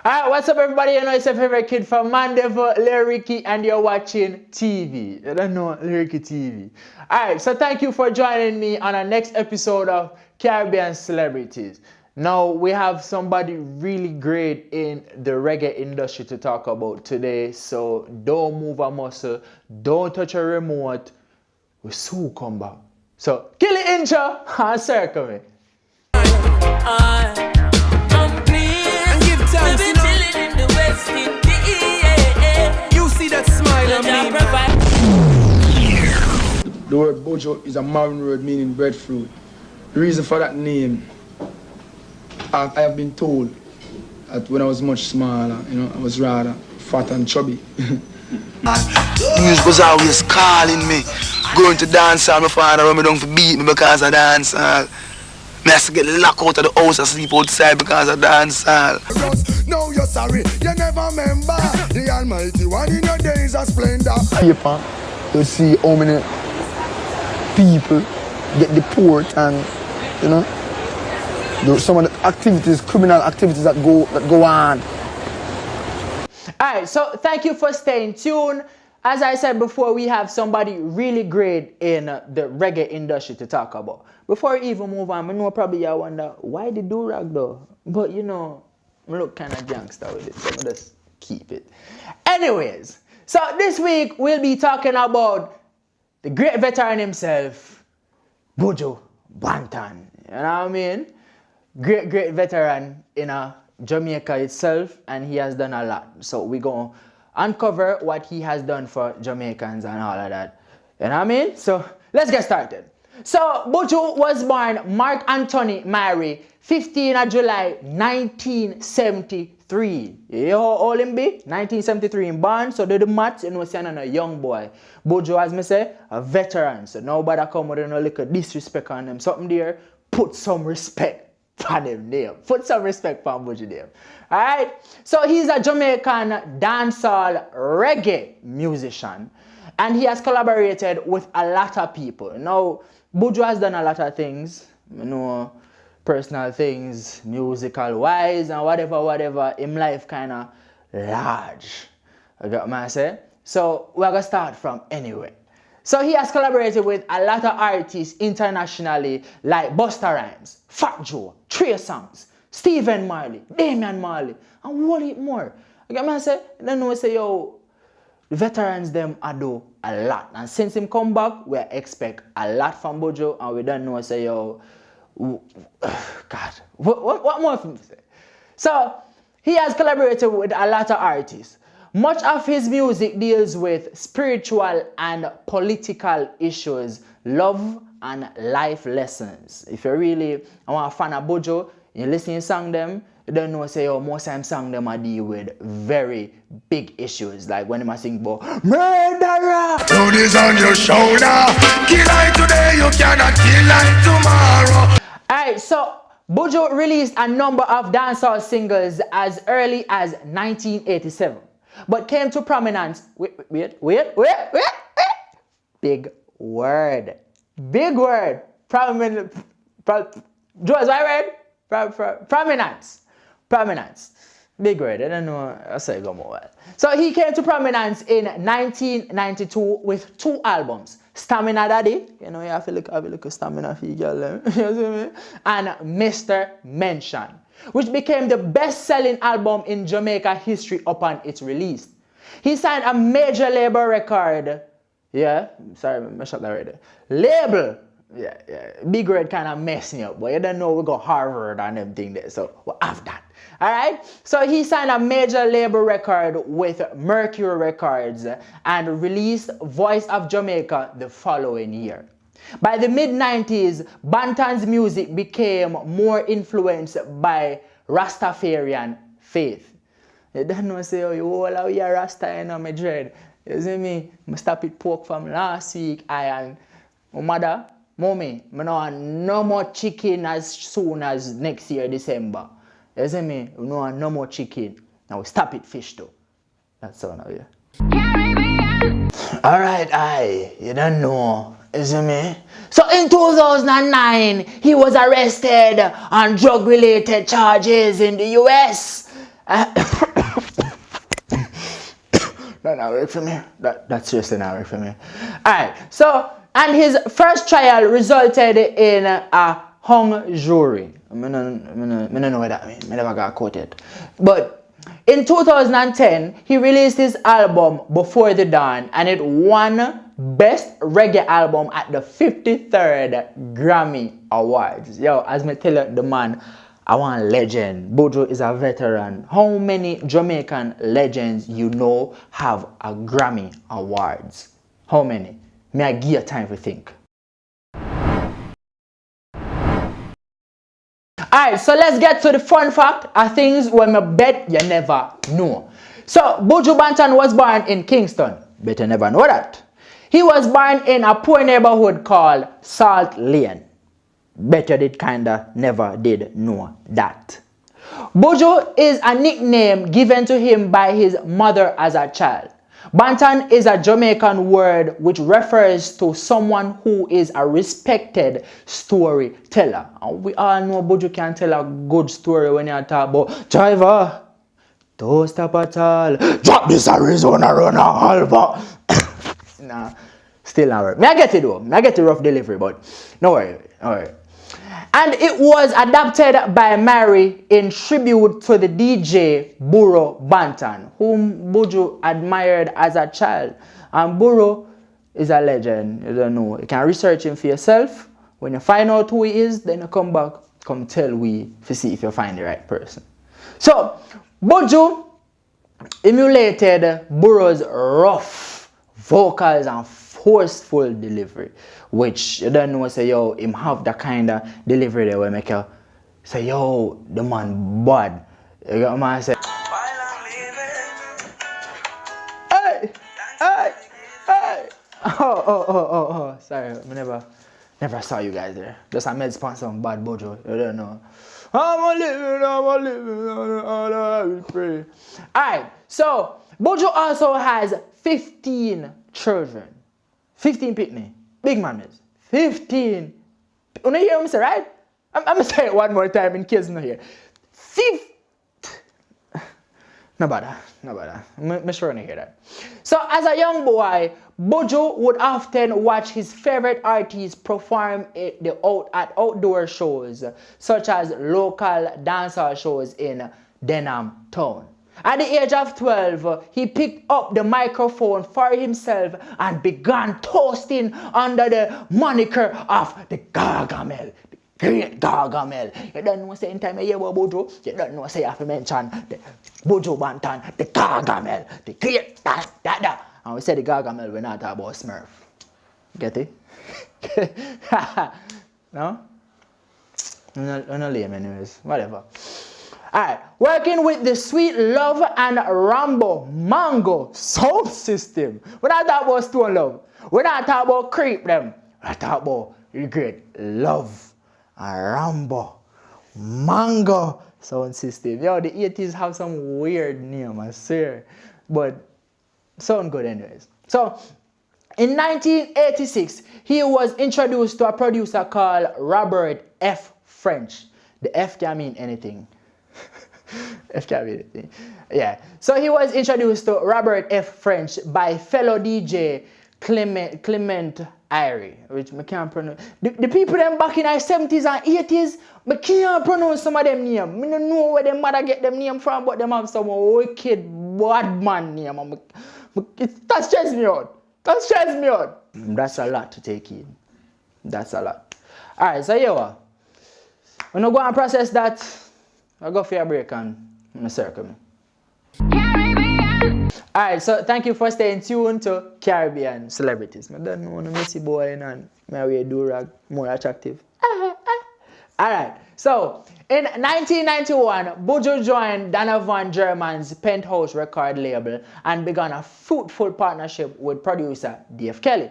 Alright, what's up everybody? You know it's your favorite kid from Mandeville, Lyricky, and you're watching TV. You don't know Lyricky TV. Alright, so thank you for joining me on our next episode of Caribbean Celebrities. Now we have somebody really great in the reggae industry to talk about today. So don't move a muscle, don't touch a remote. We soon come back. So kill the intro and circle me. You see that smile on me. The word Buju is a Maroon word meaning breadfruit. The reason for that name, I have been told that when I was much smaller, I was rather fat and chubby. News was always calling me, going to dance hall. My father run me down for beat me because I dance hall. I have to get locked out of the house and sleep outside because I dance hall. No, you're sorry, you never remember the Almighty One in your days of splendor. Paper, you see how many people get deported and, some of the activities, criminal activities that go on. Alright, so thank you for staying tuned. As I said before, we have somebody really great in the reggae industry to talk about. Before we even move on, I know probably you wonder, why the do-rag though? But I look kind of gangster with it, so I'll just keep it. Anyways, so this week we'll be talking about the great veteran himself, Buju Banton. You know what I mean? Great veteran in Jamaica itself, and he has done a lot. So we're going to uncover what he has done for Jamaicans and all of that. You know what I mean? So let's get started. So Buju was born Mark Anthony Mary, 15 of July 1973. You know how old him be? 1973 in born, so do the maths, saying a young boy. Buju, as me say, a veteran, so nobody come with no little disrespect on him. Something there, put some respect for them name. Put some respect for Buju name. Alright? So he's a Jamaican dancehall reggae musician, and he has collaborated with a lot of people. Now, Buju has done a lot of things, personal things, musical wise, and whatever, in life kind of large. You got what I say? So we're going to start from anywhere. So he has collaborated with a lot of artists internationally like Busta Rhymes, Fat Joe, Trey Songz, Stephen Marley, Damian Marley, and what more. You get what I say? Then we say, yo, the veterans them do a lot. And since him come back, we expect a lot from Buju, and we don't know, say, yo, God, what more for me to say? So he has collaborated with a lot of artists. Much of his music deals with spiritual and political issues, love and life lessons. If you're really a fan of Buju, you listen to song them, you don't know, say, oh, most time song them deal with very big issues. Like when they sing about murderer. Load is on your shoulder. Kill like today, you cannot kill like tomorrow. Alright, so Buju released a number of dancehall singles as early as 1987. But came to prominence, wait. Big word. Prominence. Big word, I don't know, I'll say go more. So he came to prominence in 1992 with 2 albums. Stamina Daddy, you have to look at Stamina for you, girl. You see me? And Mr. Mention, which became the best-selling album in Jamaica history upon its release. He signed a major label record. Yeah, sorry, I shut that right there. Label. Yeah. Big word kind of messed me up, but you don't know we got Harvard and them thing there, so we'll have that. Alright? So he signed a major label record with Mercury Records and released Voice of Jamaica the following year. By the mid-90s, Banton's music became more influenced by Rastafarian faith. You don't know, say, oh, you all out here Rasta, my dread. You see me? I stop it pork from last week. My mother, mommy, I don't want no more chicken as soon as next year, December. You see me? We don't want no more chicken. Now we stop it fish too. That's all now, yeah. Alright, you don't know. You see me? So in 2009, he was arrested on drug-related charges in the US. That not work for me. That's seriously not work for me. Alright, so, and his first trial resulted in a hung jury. I don't know what that means. I never got quoted. But in 2010, he released his album Before the Dawn, and it won Best Reggae Album at the 53rd Grammy Awards. Yo, as me tell you, the man, I want legend. Buju is a veteran. How many Jamaican legends you know have a Grammy Awards? How many? May I give you time to think? Alright, so let's get to the fun fact of things when I bet you never know. So, Buju Banton was born in Kingston. Bet you never know that. He was born in a poor neighborhood called Salt Lane. Bet you did kinda never did know that. Buju is a nickname given to him by his mother as a child. Banton is a Jamaican word which refers to someone who is a respected storyteller. And we all know Buju can tell a good story when you talk about driver, don't stop at all, drop this Arizona runner, Alva. Nah, still not work. I get it though. I get the rough delivery, but no worry, no worry. And it was adapted by Mary in tribute to the DJ Burro Banton, whom Buju admired as a child. And Burro is a legend. You don't know. You can research him for yourself. When you find out who he is, then you come back, come tell we to see if you find the right person. So, Buju emulated Burro's rough vocals and forceful delivery, which you don't know, say, yo, him have that kind of delivery that will make you say, yo, the man bad. You got my say, hey, hey, hey. Oh, sorry, I never saw you guys there. Just I made sponsor on Bad Buju, you don't know. I'm a living, all I will pray. Alright, so Buju also has 15 children. 15 pitney. Big man is. 15. You know hear me say, right? I'm going to say it one more time in case you don't hear. No bother. I'm sure you hear that. So as a young boy, Buju would often watch his favorite artists perform at outdoor shows, such as local dancehall shows in Denham Town. At the age of 12, he picked up the microphone for himself and began toasting under the moniker of the Gargamel, the great Gargamel. You don't know, say, in time you hear about Buju, you don't know, say, you have to mention the Buju Banton, the Gargamel, the great da. And we say the Gargamel, we're not talking about Smurf. Get it? No? I'm not lame anyways, whatever. Alright, working with the Sweet Love and Rambo Mango sound system. We're not talking about Stone Love. We're not talking about Creep them. We're talking about the great Love and Rambo Mango sound system. Yo, the 80s have some weird name, I swear. But sound good anyways. So, in 1986, he was introduced to a producer called Robert F. French. The F can mean anything. Yeah. So he was introduced to Robert F. French by fellow DJ Clement Irie, which I can't pronounce. The people them back in the 70s and 80s, I can't pronounce some of them names. I don't know where them mother get them name from, but them have some wicked bad man name. That stresses me out. That's a lot to take in. That's a lot. Alright, so here we are. When I go and process that, I'll go for a break and circle me. Alright, so thank you for staying tuned to Caribbean Celebrities. I don't know, I'm a messy boy and my way do rag more attractive. Alright, so in 1991, Buju joined Donovan German's Penthouse record label and began a fruitful partnership with producer Dave Kelly,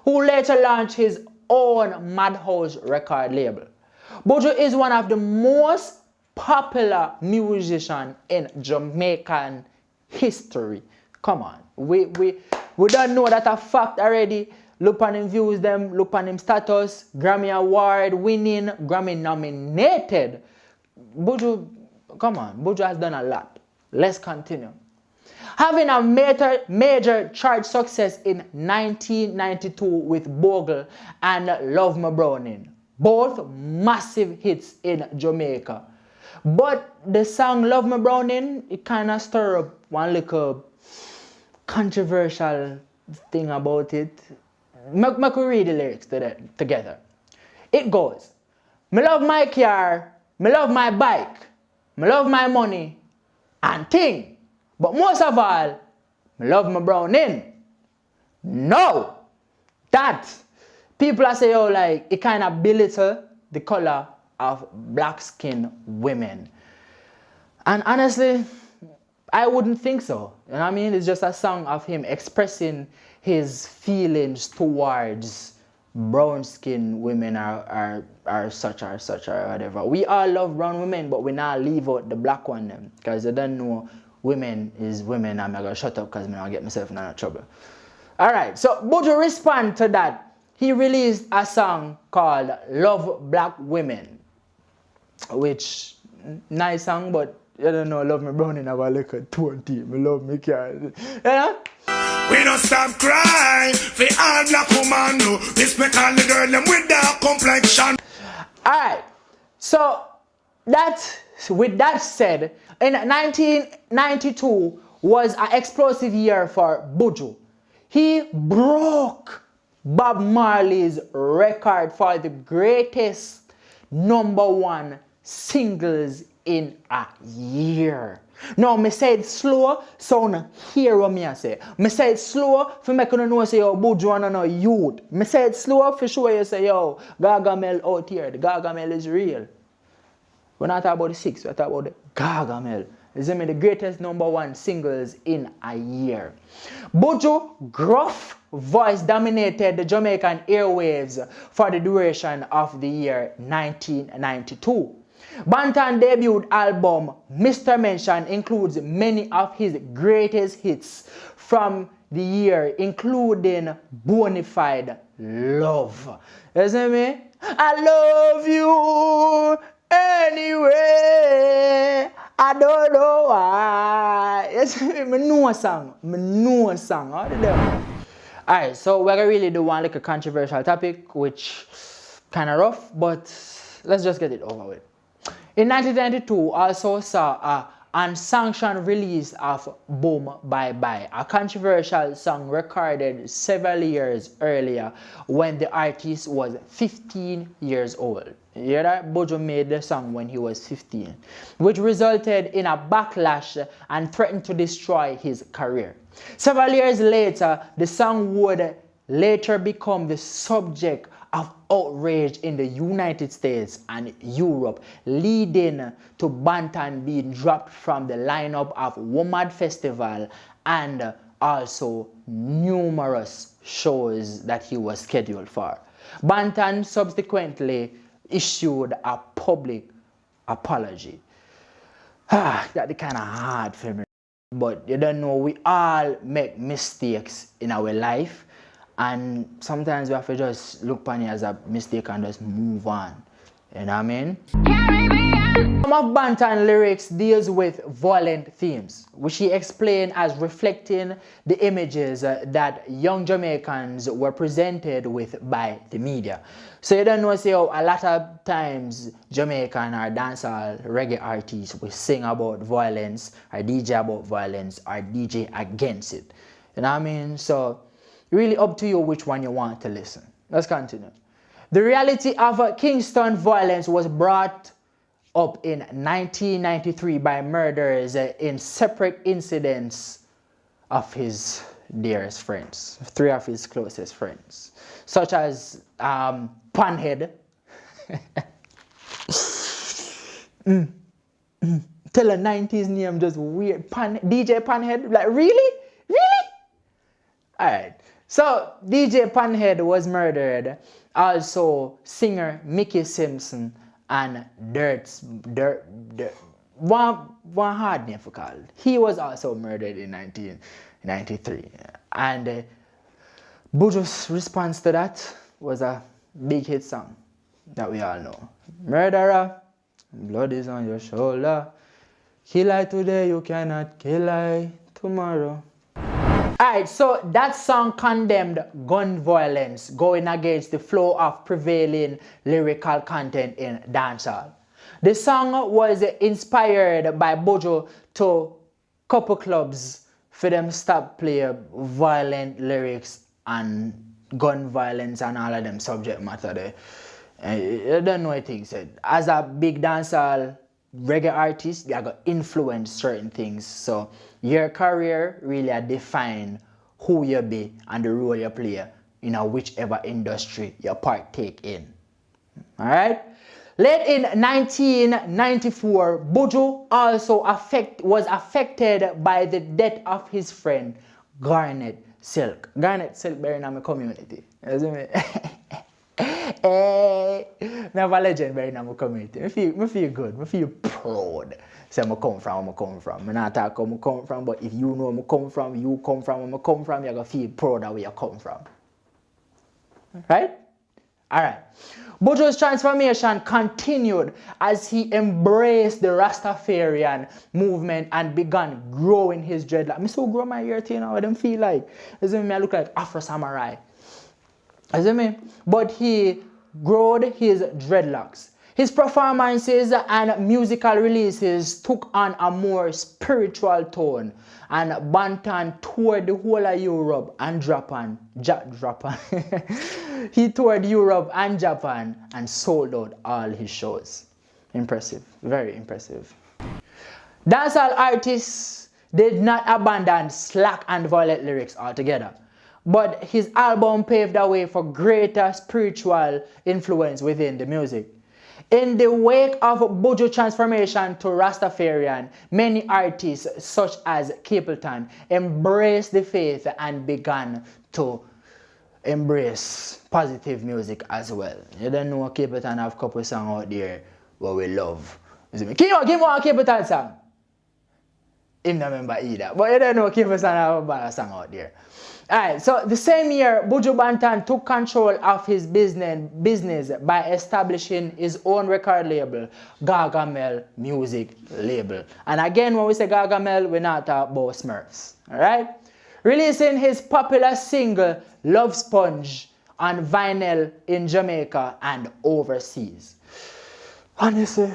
who later launched his own Madhouse record label. Buju is one of the most popular musicians in Jamaican history. Come on, we don't know that a fact already. Look on him views them, look on him status, Grammy Award winning, Grammy nominated. Buju, come on, Buju has done a lot. Let's continue. Having a major chart success in 1992 with Bogle and Love Me Browning, both massive hits in Jamaica. But the song Love Me Browning, it kind of stir up one little controversial thing about it. Make we read the lyrics together. It goes, me love my car, me love my bike, me love my money and thing. But most of all, me love my browning. No! That, people are saying, oh, like, it kind of belittle the color of black-skinned women. And honestly, I wouldn't think so. You know what I mean? It's just a song of him expressing his feelings towards brown-skinned women or such or whatever. We all love brown women, but we now leave out the black one them because they don't know women is women. I'm not going to shut up because I'm going to get myself in trouble. Alright, so Buju respond to that. He released a song called Love Black Women, which, nice song, but I don't know, Love Me Browning have a look at 20. Me love me car. You know? We don't stop crying for all black woman, no. Respect all the girl them with dark complexion. Alright, so with that said, in 1992 was an explosive year for Buju. He broke Bob Marley's record for the greatest #1 singles in a year. Now, me say it slow, so no hear what me I say. Me say it slow for make you know say yo Buju and no youth. Me say it slow for sure you say yo Gargamel out here. The Gargamel is real. We're not talking about the 6, we're talking about the Gargamel. It's the greatest #1 singles in a year. Buju's gruff voice dominated the Jamaican airwaves for the duration of the year 1992. Banton debut album Mr. Mention includes many of his greatest hits from the year, including Bonafide Love. You see me? I love you anyway. I don't know why. You see me? Me know a song. How did that? Alright, so we're gonna really do one like a controversial topic, which kind of rough, but let's just get it over with. In 1992, also saw a unsanctioned release of Boom Bye Bye, a controversial song recorded several years earlier when the artist was 15 years old. You hear that? Buju made the song when he was 15, which resulted in a backlash and threatened to destroy his career. Several years later, the song would later become the subject of outrage in the United States and Europe, leading to Banton being dropped from the lineup of WOMAD Festival and also numerous shows that he was scheduled for. Banton subsequently issued a public apology. That's kind of hard for me. But you don't know, we all make mistakes in our life. And sometimes we have to just look upon it as a mistake and just move on. You know what I mean? Some of Banton lyrics deals with violent themes, which he explained as reflecting the images that young Jamaicans were presented with by the media. So you don't know, say, a lot of times Jamaican or dancehall reggae artists will sing about violence, or DJ about violence, or DJ against it. You know what I mean? So really up to you which one you want to listen. Let's continue. The reality of Kingston violence was brought up in 1993 by murders in separate incidents of his dearest friends, 3 of his closest friends, such as Panhead. Tell a 90s name just weird. DJ Panhead, like really? Really? Alright. So, DJ Panhead was murdered. Also, singer Mickey Simpson and one hard name for call. He was also murdered in 1993. And Buju's response to that was a big hit song that we all know. Murderer, blood is on your shoulder. Kill I today, you cannot kill I tomorrow. Alright, so that song condemned gun violence, going against the flow of prevailing lyrical content in dancehall. The song was inspired by Buju to couple clubs for them stop play violent lyrics and gun violence and all of them subject matter there. I don't know what things said. As a big dancehall reggae artist, they are going to influence certain things. So your career really define who you be and the role you play in whichever industry you partake in. Alright? Late in 1994, Buju also was affected by the death of his friend, Garnet Silk. Garnet Silk bearing in my community. You see me? Never legend bearing in my community. I feel good. I feel proud. Say I come from where I come from. I not talk where I come from, but if you know where I come from, you come from where I come from, you're going to feel proud of where you come from. Right? Alright. Buju's transformation continued as he embraced the Rastafarian movement and began growing his dreadlocks. I so grow my hair till now, what them feel like. You see me, I look like Afro Samurai. You see me? But he growed his dreadlocks. His performances and musical releases took on a more spiritual tone, and Banton toured the whole of Europe and Japan. He toured Europe and Japan and sold out all his shows. Impressive, very impressive. Dancehall artists did not abandon slack and violent lyrics altogether, but his album paved the way for greater spiritual influence within the music. In the wake of Buju transformation to Rastafarian, many artists such as Capleton embraced the faith and began to embrace positive music as well. You don't know Capleton have a couple songs out there what we love. Can you give me one Capleton song? Him not remember either. But you don't know Capleton have a bad song out there. Alright, so the same year, Buju Banton took control of his business by establishing his own record label, Gargamel Music Label. And again, when we say Gargamel, we're not talking about Smurfs. Alright? Releasing his popular single, Love Sponge, on vinyl in Jamaica and overseas. Honestly,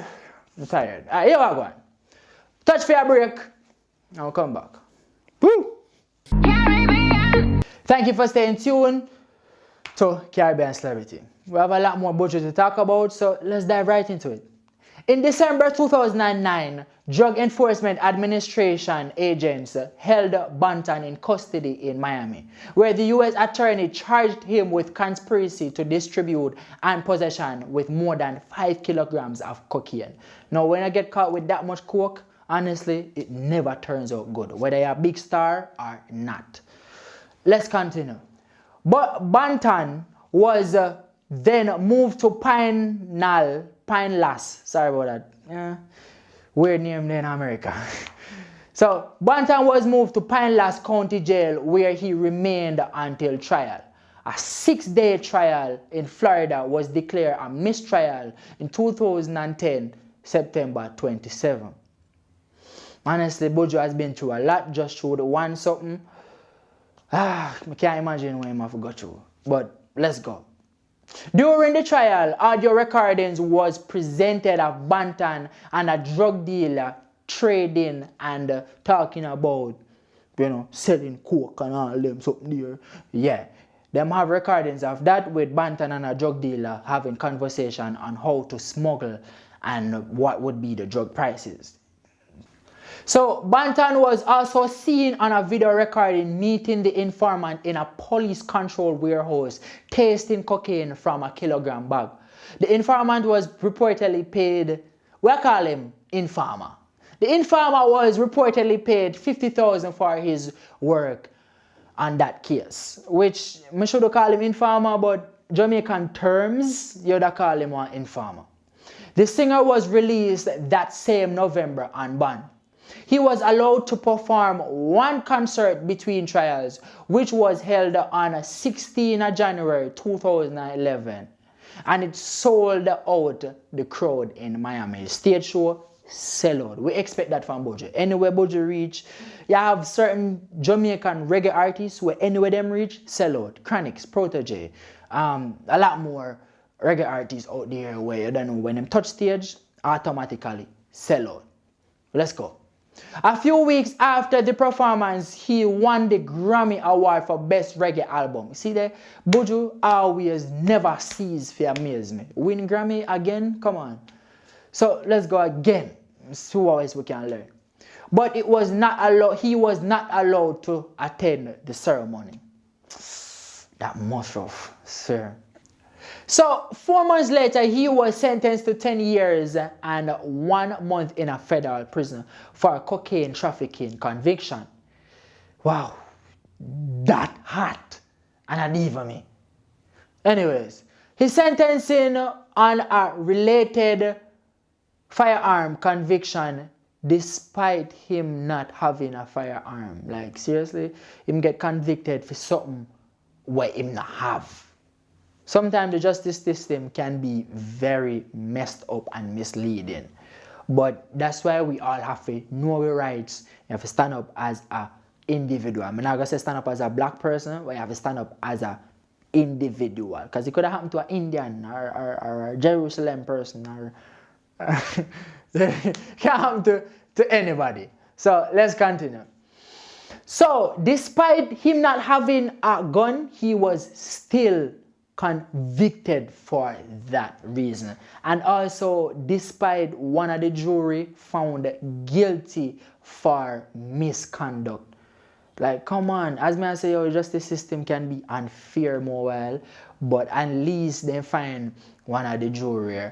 I'm tired. Alright, here we go. Touch for a break. I'll come back. Woo! Thank you for staying tuned to Caribbean Celebrity. We have a lot more Buju to talk about, so let's dive right into it. In December 2009, Drug Enforcement Administration agents held Banton in custody in Miami, where the U.S. attorney charged him with conspiracy to distribute and possession with more than 5 kilograms of cocaine. Now, when I get caught with that much coke, honestly, it never turns out good, whether you're a big star or not. Let's continue. But Banton was then moved to Pinellas. Sorry about that. Yeah. Weird name in America. So Banton was moved to Pinellas County Jail, where he remained until trial. A 6-day trial in Florida was declared a mistrial in 2010, September 27. Honestly, Buju has been through a lot, just through the one something. I can't imagine what I forgot through. But let's go. During the trial, audio recordings was presented of Banton and a drug dealer trading and talking about, selling coke and all them something there. Yeah, them have recordings of that with Banton and a drug dealer having conversation on how to smuggle and what would be the drug prices. So Banton was also seen on a video recording meeting the informant in a police-controlled warehouse, tasting cocaine from a kilogram bag. The informant was reportedly paid, we call him Informer. The informer was reportedly paid $50,000 for his work on that case, which I should call him Informer, but Jamaican terms, you would call him an informer. The singer was released that same November on bond. He was allowed to perform one concert between trials, which was held on 16 January 2011, and it sold out the crowd in Miami. The stage show sell out. We expect that from Buju. Anywhere Buju reach, you have certain Jamaican reggae artists where anywhere them reach, sell out. Chronics, Protege, a lot more reggae artists out there where you don't know when them touch stage, automatically sell out. Let's go. A few weeks after the performance, he won the Grammy Award for Best Reggae Album. You see there? Buju always never cease to amaze me. Win Grammy again? Come on. So let's go again. See what else we can learn. But it was not allowed. He was not allowed to attend the ceremony. That must have, sir. So 4 months later, he was sentenced to 10 years and 1 month in a federal prison for a cocaine trafficking conviction. Wow, that hot and a diva me. Anyways, his sentencing on a related firearm conviction despite him not having a firearm. Like seriously, him get convicted for something where him not have. Sometimes the justice system can be very messed up and misleading. But that's why we all have to know our rights. You have to stand up as an individual. I'm not going to say stand up as a black person, but you have to stand up as an individual. Because it could have happened to an Indian or a Jerusalem person. Or it can happen to anybody. So let's continue. So despite him not having a gun, he was still convicted for that reason. And also, despite one of the jury found guilty for misconduct. Like, come on, as me I say, your justice system can be unfair more well, but at least they find one of the jury.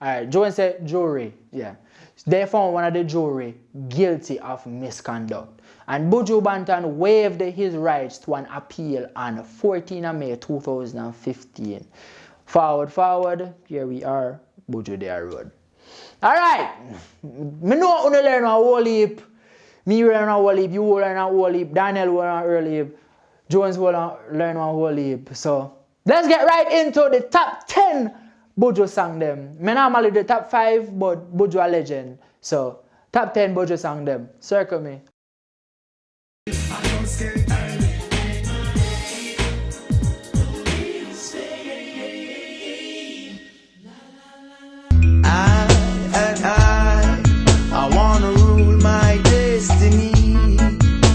Alright, Joe said jury, yeah. They found one of the jury guilty of misconduct. And Buju Banton waived his rights to an appeal on 14 May 2015. Forward, here we are, Buju there road. Alright, me know you learn a whole heap. Me learn a whole heap, you learn a whole heap, Daniel learn a whole heap, Jones will learn a whole heap. So, let's get right into the top 10 Buju song them. Me normally the top 5, but Buju a legend. So, top 10 Buju song them. Circle me. I wanna rule my destiny.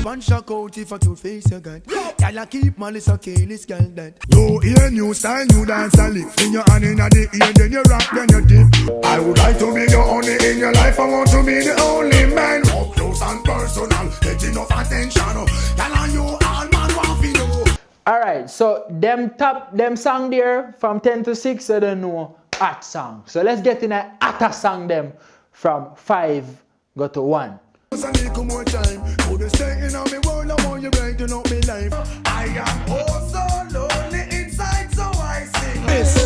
One shock out if I to face a gun. Y'all a keep malice a careless girl that. New ear, new style, new dance and lick. In your hand in the ear, then you rock, then you dip. I would like to be the only in your life. I want to be the only man. Up close and personal, get enough attention. Y'all and you all man want for you. Alright, so them song there from 10 to 6, so they know hot song. So let's get in a hotter song them from 5 go to 1. I need more time. Could you stay in on me world? I want you brighten up me life. I am oh so lonely inside, so I sing this.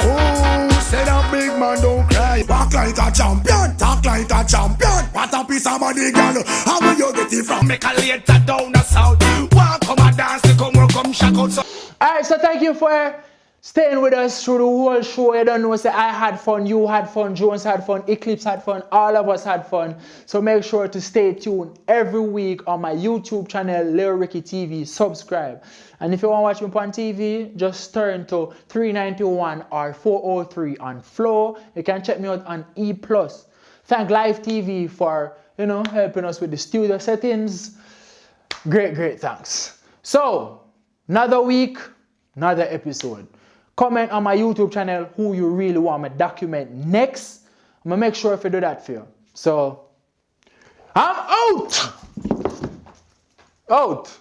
Oh, say that big man don't cry. Walk like a champion, talk like a champion. What a piece of money, girl. How will you get it from? Make a later down the south. Walk come a dance, come work, come shock out. So Alright, so thank you for staying with us through the whole show. You don't know, say I had fun, you had fun, Jones had fun, Eclipse had fun, all of us had fun. So make sure to stay tuned every week on my YouTube channel, Lil Ricky TV. Subscribe. And if you want to watch me on TV, just turn to 391 or 403 on Flow. You can check me out on E+. Thank Live TV for, helping us with the studio settings. Great thanks. So, another week, another episode. Comment on my YouTube channel who you really want me to document next. I'm going to make sure if I do that for you. So, I'm out! Out!